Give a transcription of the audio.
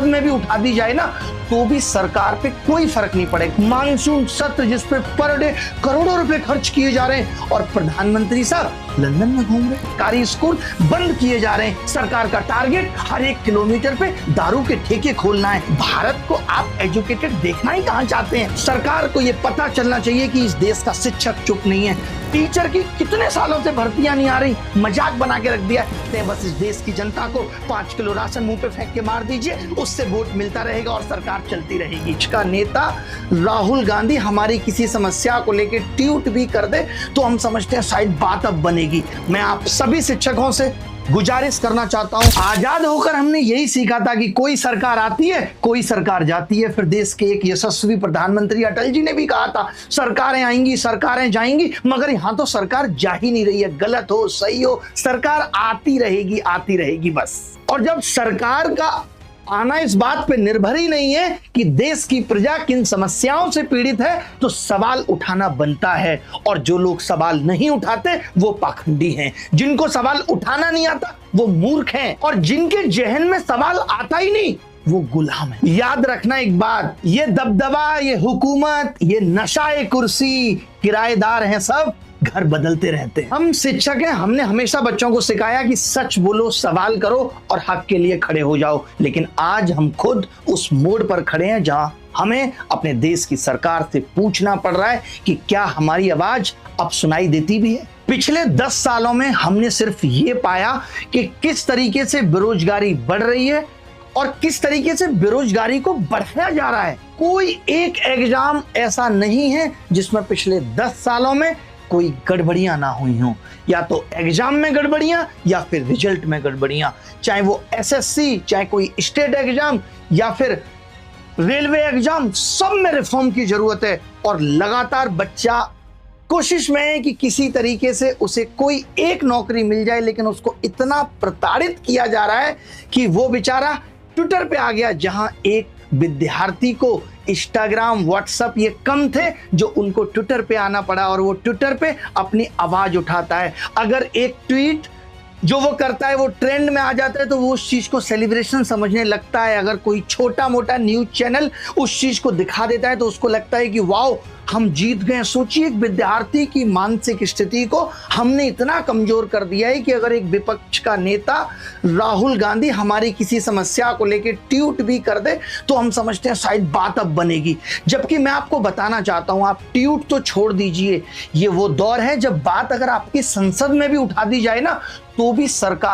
में भी उठा दी जाए ना तो भी सरकार पे कोई फर्क नहीं पड़ेगा। मानसून सत्र जिस पे पर डे करोड़ों रुपए खर्च किए जा रहे हैं और प्रधानमंत्री साहब लंदन में घूम रहे हैं। सरकारी स्कूल बंद किए जा रहे हैं। सरकार का टारगेट हर 1 किलोमीटर पे दारू के ठेके खोलना है। भारत को आप एजुकेटेड देखना ही कहाँ चाहते हैं? सरकार को ये पता चलना चाहिए कि इस देश का शिक्षक चुप नहीं है। टीचर की कितने सालों से भर्तियां नहीं आ रही, मजाक बना के रख दिया है। बस इस देश की जनता को 5 किलो राशन मुंह पे फेंक के मार दीजिए, उससे वोट मिलता रहेगा और सरकार चलती रहेगी। इसका नेता राहुल गांधी हमारी किसी समस्या को लेकर ट्वीट भी कर दे तो हम समझते हैं शायद बात अब बनेगी। मैं आप सभी शिक्षकों से गुजारिश करना चाहता हूं, आजाद होकर हमने यही सीखा था कि कोई सरकार आती है कोई सरकार जाती है। फिर देश के एक यशस्वी प्रधानमंत्री अटल जी ने भी कहा था सरकारें आएंगी सरकारें जाएंगी, मगर यहां तो सरकार जा ही नहीं रही है। गलत हो सही हो, सरकार आती रहेगी बस। और जब सरकार का आना इस बात पे निर्भर ही नहीं है कि देश की प्रजा किन समस्याओं से पीड़ित है तो सवाल उठाना बनता है। और जो लोग सवाल नहीं उठाते वो पाखंडी हैं। जिनको सवाल उठाना नहीं आता वो मूर्ख हैं और जिनके जहन में सवाल आता ही नहीं वो गुलाम है। याद रखना एक बात, ये दबदबा, ये हुकूमत, ये नशाए कुर्सी, किराएदार हैं सब, घर बदलते रहते हैं। हम शिक्षक हैं, हमने हमेशा बच्चों को सिखाया कि सच बोलो, सवाल करो और हक के लिए खड़े हो जाओ। लेकिन आज हम खुद उस मोड़ पर खड़े हैं जहां हमें अपने देश की सरकार से पूछना पड़ रहा है कि क्या हमारी आवाज अब सुनाई देती भी है। पिछले 10 सालों में हमने सिर्फ ये पाया कि किस तरीके से बेरोजगारी बढ़ रही है और किस तरीके से बेरोजगारी को बढ़ाया जा रहा है। कोई एक एग्जाम ऐसा नहीं है जिसमें पिछले 10 सालों में कोई गड़बड़ियां ना हुई हों, या तो एग्जाम में गड़बड़ियां या फिर रिजल्ट में गड़बड़ियां, चाहे वो एसएससी, चाहे कोई स्टेट एग्जाम या फिर रेलवे एग्जाम, सब में रिफॉर्म की जरूरत है। और लगातार बच्चा कोशिश में है कि किसी तरीके से उसे कोई एक नौकरी मिल जाए, लेकिन उसको इतना प्रताड़ित किया जा रहा है कि वो बेचारा ट्विटर पे आ गया, जहां एक विद्यार्थी को इंस्टाग्राम व्हाट्सएप ये कम थे जो उनको ट्विटर पे आना पड़ा और वो ट्विटर पे अपनी आवाज उठाता है। अगर एक ट्वीट जो वो करता है वो ट्रेंड में आ जाता है तो वो उस चीज को सेलिब्रेशन समझने लगता है। अगर कोई छोटा मोटा न्यूज चैनल उस चीज को दिखा देता है तो उसको लगता है कि वाओ हम जीत गए। सोचिए, एक विद्यार्थी की मानसिक स्थिति को हमने इतना कमजोर कर दिया है कि अगर एक विपक्ष का नेता राहुल गांधी हमारी किसी समस्या को लेकर ट्वीट भी कर दे तो हम समझते हैं शायद बात अब बनेगी। जबकि मैं आपको बताना चाहता हूं, आप ट्वीट तो छोड़ दीजिए, ये वो दौर है जब बात अगर आपकी संसद में भी उठा दी जाए ना तो भी सरकार